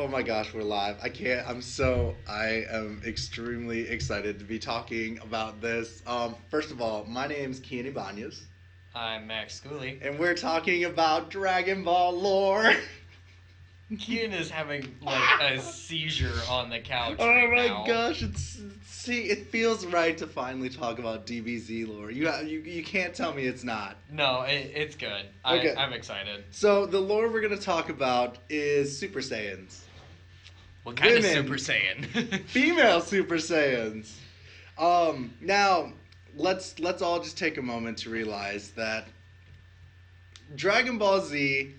Oh my gosh, we're live. I am extremely excited to be talking about this. First of all, my name's Kien Delve, I'm Max Schooley. and we're talking about Dragon Ball lore. Kien is having like a seizure on the couch Oh right my now. gosh, it feels right to finally talk about DBZ lore. You can't tell me it's not. No, it's good. Okay. I'm excited. So the lore we're gonna talk about is Super Saiyans. What kind of Women. Super Saiyan? Female Super Saiyans. Now let's all just take a moment to realize that Dragon Ball Z,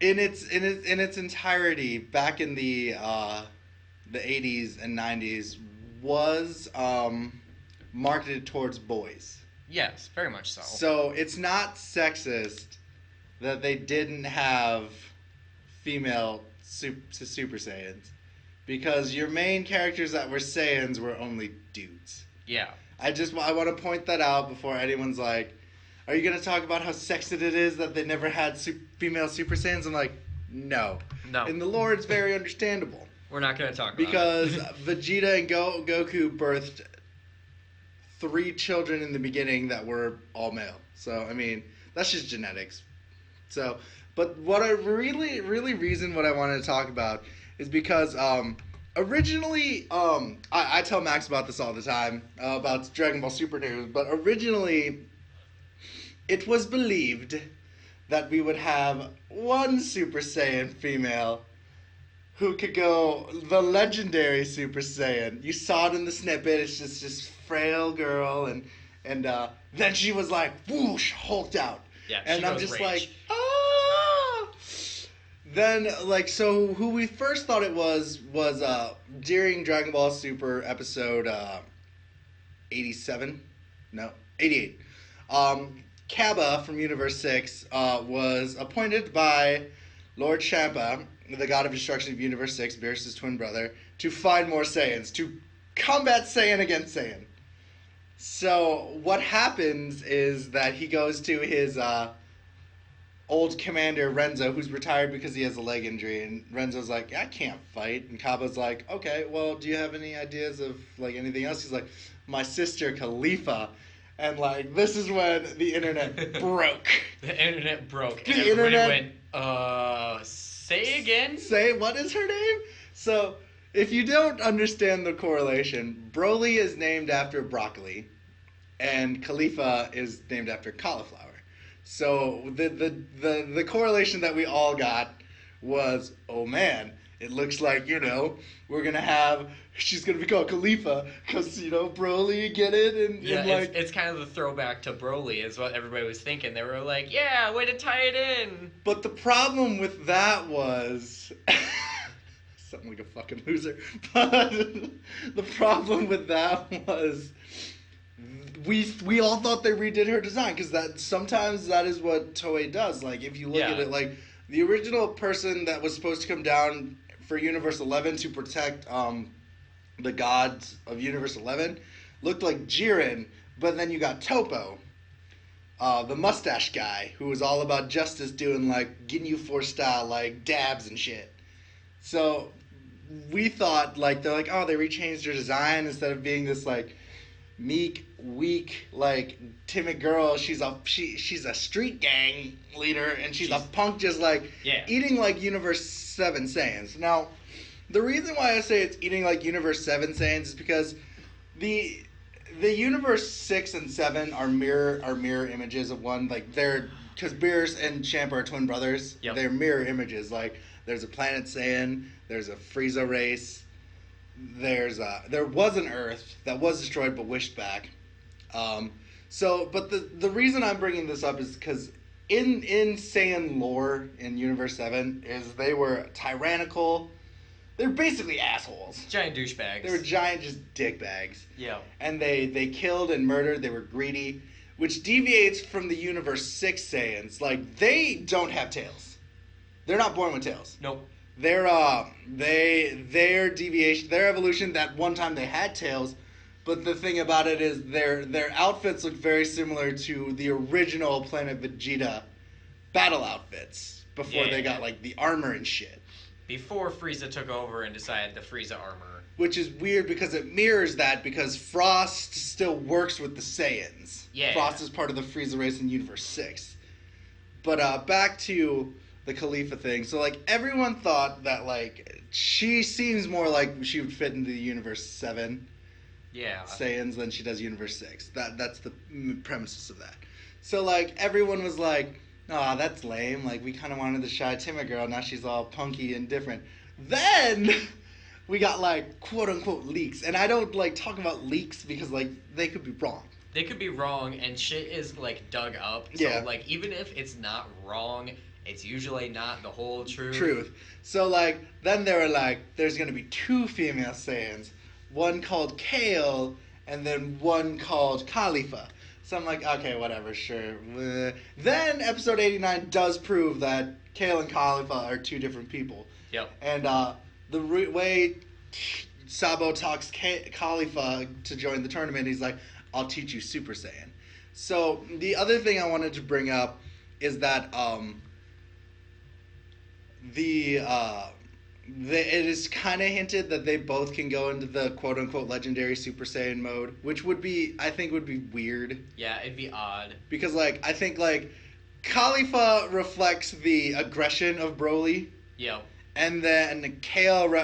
in its entirety, back in the 80s and 90s, was marketed towards boys. Yes, very much so. So it's not sexist that they didn't have female Super Saiyans, because your main characters that were Saiyans were only dudes. Yeah. I want to point that out before anyone's like, are you going to talk about how sexist it is that they never had female Super Saiyans? I'm like, no. No. In the lore, it's very understandable. We're not going to talk about Because it. Vegeta and Goku birthed 3 children in the beginning that were all male. So, I mean, that's just genetics. So, but what I really reason what I wanted to talk about is because originally, I tell Max about this all the time, about Dragon Ball Super News, but originally it was believed that we would have one Super Saiyan female who could go the legendary Super Saiyan. You saw it in the snippet. It's just this frail girl, and then she was like whoosh, hulked out. Yeah, and she I'm goes just rage. like, ah. Then so who we first thought it was during Dragon Ball Super episode 87, no 88. Kaba from Universe 6 was appointed by Lord Champa, the god of destruction of Universe 6, Beerus' twin brother, to find more Saiyans, to combat Saiyan against Saiyan. So what happens is that he goes to his old commander, Renzo, who's retired because he has a leg injury, and Renzo's like, I can't fight. And Kaba's like, okay, well, do you have any ideas of like anything else? He's like, my sister Khalifa. And like, this is when the internet broke. The internet broke. The And everybody internet- went, say again? Say, what is her name? So, if you don't understand the correlation, Broly is named after broccoli, and Khalifa is named after cauliflower. So, the correlation that we all got was, oh man, it looks like, we're going to have, she's going to be called Khalifa, because, Broly, get it? And, Yeah, and like, it's kind of the throwback to Broly is what everybody was thinking. They were like, yeah, way to tie it in. But the problem with that was... Something like a fucking loser. But the problem with that was... We all thought they redid her design, because sometimes that is what Toei does. Like, if you look at it, like, the original person that was supposed to come down for Universe 11 to protect the gods of Universe 11 looked like Jiren, but then you got Topo, the mustache guy, who was all about justice, doing like Ginyu Force style like dabs and shit. So we thought like they're like, oh, they rechanged her design instead of being this like meek, weak, like timid girl. She's a street gang leader, and she's a punk, just like eating like Universe 7 Saiyans. Now, the reason why I say it's eating like Universe 7 Saiyans is because the Universe 6 and 7 are mirror images of one. Like, they're, because Beerus and Champa are twin brothers. Yep. They're mirror images. Like, there's a planet Saiyan, there's a Frieza race, there was an Earth that was destroyed but wished back. But the reason I'm bringing this up is because in Saiyan lore in Universe 7 is they were tyrannical. They're basically assholes. Giant douchebags. They were giant just dickbags. Yeah. And they killed and murdered. They were greedy, which deviates from the Universe 6 Saiyans. Like, they don't have tails. They're not born with tails. Nope. Their deviation, their evolution, that one time they had tails, but the thing about it is their outfits look very similar to the original Planet Vegeta battle outfits before they got like the armor and shit. before Frieza took over and decided the Frieza armor. Which is weird because it mirrors that because Frost still works with the Saiyans. Yeah. Frost is part of the Frieza race in Universe 6. But back to the Khalifa thing. So, like, everyone thought that, like, she seems more like she would fit into the Universe 7 Saiyans than she does Universe 6. That's the premises of that. So, like, everyone was like, "Aw, that's lame. Like, we kind of wanted the shy, timid girl. Now she's all punky and different." Then we got, like, quote-unquote leaks. And I don't, like, talk about leaks because, like, they could be wrong. They could be wrong, and shit is, like, dug up. So, Yeah. like, even if it's not wrong, it's usually not the whole truth. Truth. So, like, then they were like, there's going to be 2 female Saiyans. One called Kale, and then one called Khalifa. So I'm like, okay, whatever, sure. Then episode 89 does prove that Kale and Khalifa are 2 different people. Yep. And the way Sabo talks Khalifa to join the tournament, he's like, I'll teach you Super Saiyan. So the other thing I wanted to bring up is that it is kind of hinted that they both can go into the quote-unquote legendary Super Saiyan mode, which I think would be weird. Yeah, it'd be odd. Because, like, I think, like, Khalifa reflects the aggression of Broly. Yep. And then Kale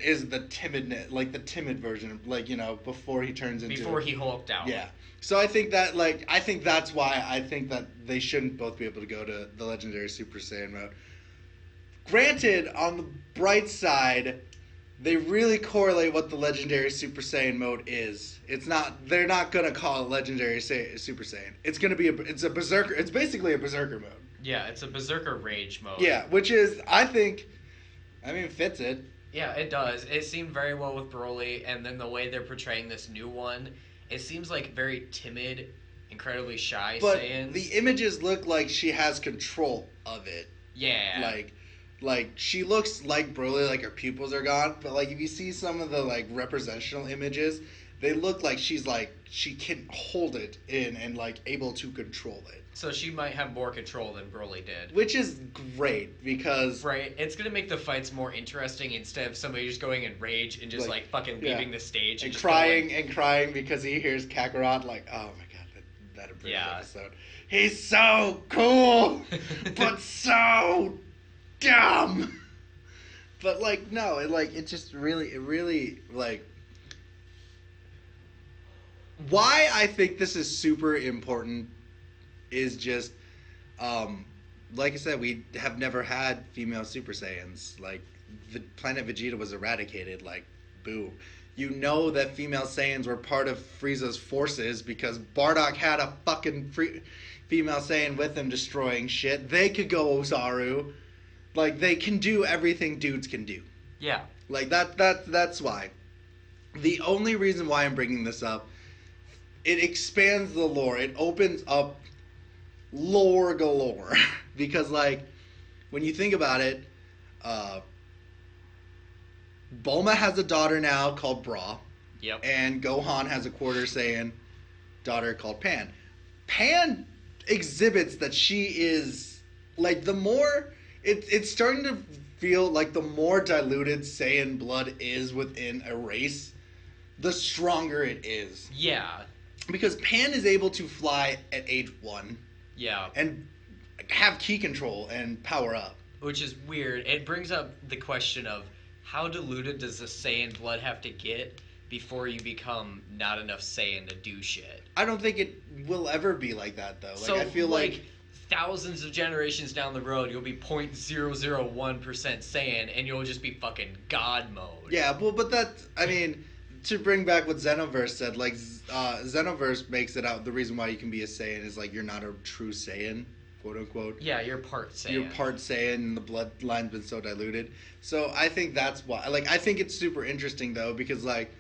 is the timidness, like, the timid version, like, you know, before he turns into... Before he hulked out. Yeah. So I think that, like, I think that's why I think that they shouldn't both be able to go to the legendary Super Saiyan mode. Granted, on the bright side, they really correlate what the legendary Super Saiyan mode is. They're not gonna call it legendary Super Saiyan. It's gonna be it's a berserker. It's basically a berserker mode. Yeah, it's a berserker rage mode. Yeah, which is, I think, fits it. Yeah, it does. It seemed very well with Broly, and then the way they're portraying this new one, it seems like very timid, incredibly shy But Saiyans. the images look like she has control of it. Yeah. Like she looks like Broly, like her pupils are gone. But like if you see some of the like representational images, they look like she can hold it in and like able to control it. So she might have more control than Broly did. Which is great because right, it's gonna make the fights more interesting instead of somebody just going in rage and just like fucking leaving the stage and just crying because he hears Kakarot like, oh my god, that abridged episode. He's so cool, but so dumb. But like no, it just really like. Why I think this is super important is just, like I said, we have never had female Super Saiyans. Like, the planet Vegeta was eradicated. Like, boo. You know that female Saiyans were part of Frieza's forces because Bardock had a fucking female Saiyan with him destroying shit. They could go Ozaru. Like, they can do everything dudes can do. Yeah. Like, that's why. The only reason why I'm bringing this up, it expands the lore. It opens up lore galore. Because, like, when you think about it, Bulma has a daughter now called Bra. Yep. And Gohan has a quarter Saiyan daughter called Pan. Pan exhibits that she is, like, the more... It's starting to feel like the more diluted Saiyan blood is within a race, the stronger it is. Yeah. Because Pan is able to fly at age 1. Yeah. And have ki control and power up. Which is weird. It brings up the question of how diluted does the Saiyan blood have to get before you become not enough Saiyan to do shit? I don't think it will ever be like that, though. Like, so, I feel like thousands of generations down the road, you'll be 0.001% Saiyan, and you'll just be fucking God mode. Yeah, well, but that's, I mean, to bring back what Xenoverse said, like, Xenoverse makes it out, the reason why you can be a Saiyan is, like, you're not a true Saiyan, quote unquote. Yeah, you're part Saiyan. You're part Saiyan, and the bloodline's been so diluted. So I think that's why, like, I think it's super interesting, though, because, like,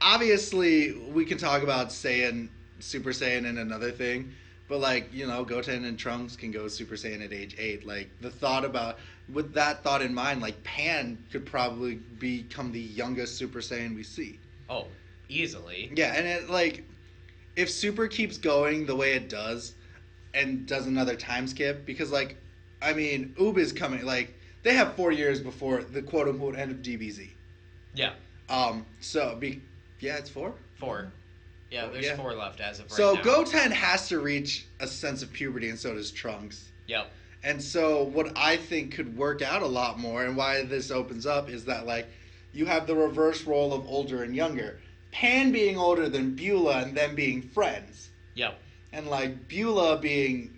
obviously, we can talk about Saiyan, Super Saiyan, and another thing, but, like, you know, Goten and Trunks can go Super Saiyan at age 8. Like, the thought about, with that thought in mind, like, Pan could probably become the youngest Super Saiyan we see. Oh, easily. Yeah, and it, like, if Super keeps going the way it does, and does another time skip, because, like, I mean, Oob is coming, like, they have 4 years before the quote unquote end of DBZ. Yeah. It's 4. 4. Yeah, there's 4 left as of right so now. Goten has to reach a sense of puberty, and so does Trunks. Yep. And so what I think could work out a lot more, and why this opens up, is that like you have the reverse role of older and younger. Pan being older than Beulah and them being friends. Yep. And like Beulah being,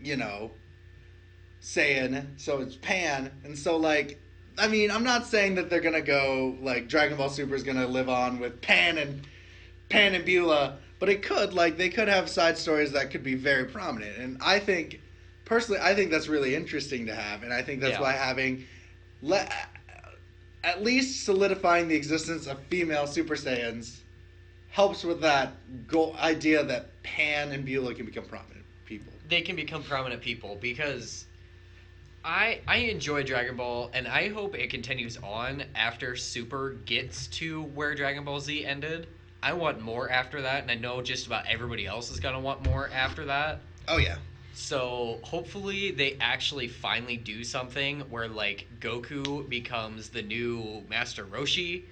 Saiyan, so it's Pan. And so like, I mean, I'm not saying that they're gonna go like Dragon Ball Super is gonna live on with Pan and Beulah, but it could, like, they could have side stories that could be very prominent. And I think, personally, that's really interesting to have, and I think that's why having at least solidifying the existence of female Super Saiyans helps with that idea that Pan and Beulah can become prominent people. They can become prominent people because I enjoy Dragon Ball, and I hope it continues on after Super gets to where Dragon Ball Z ended. I want more after that, and I know just about everybody else is going to want more after that. Oh, yeah. So hopefully they actually finally do something where, like, Goku becomes the new Master Roshi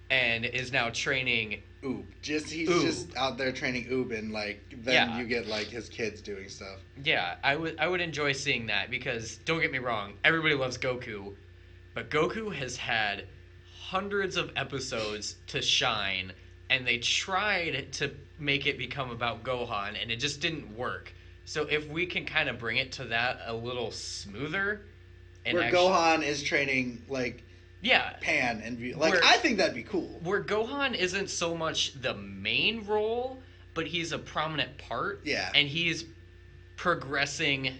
and is now training Oob. He's just out there training Oob, and like then you get like his kids doing stuff. Yeah, I would enjoy seeing that because don't get me wrong, everybody loves Goku, but Goku has had hundreds of episodes to shine, and they tried to make it become about Gohan, and it just didn't work. So if we can kind of bring it to that a little smoother, and where Gohan is training like Pan and like I think that'd be cool. Where Gohan isn't so much the main role, but he's a prominent part. Yeah. And he's progressing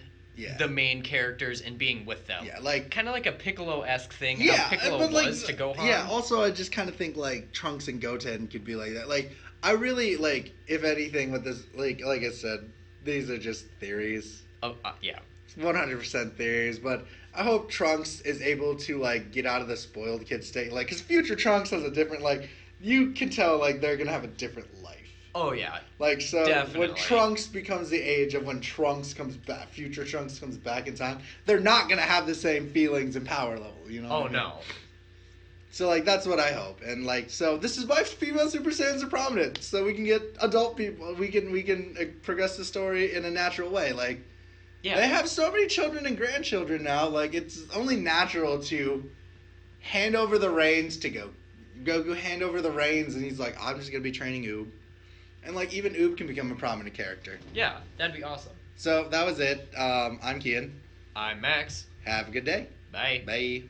the main characters and being with them. Yeah, like kind of like a Piccolo-esque thing. How Piccolo was to Gohan. Yeah. Also, I just kind of think like Trunks and Goten could be like that. Like I really like, if anything, with this, like I said, these are just theories. Oh yeah. 100% theories, but I hope Trunks is able to like get out of the spoiled kid state, like, because future Trunks has a different, like, you can tell like they're gonna have a different life. Oh yeah, like, so definitely. When Trunks becomes the age of when Trunks comes back, future Trunks comes back in time, they're not gonna have the same feelings and power level, you know? Oh no. So like that's what I hope, and like so this is why female Super Saiyans are prominent, so we can get adult people, we can progress the story in a natural way, like. Yeah. They have so many children and grandchildren now. Like, it's only natural to hand over the reins to Goku hand over the reins, and he's like, I'm just going to be training Oob. And, like, even Oob can become a prominent character. Yeah, that'd be awesome. So, that was it. I'm Kien. I'm Max. Have a good day. Bye. Bye.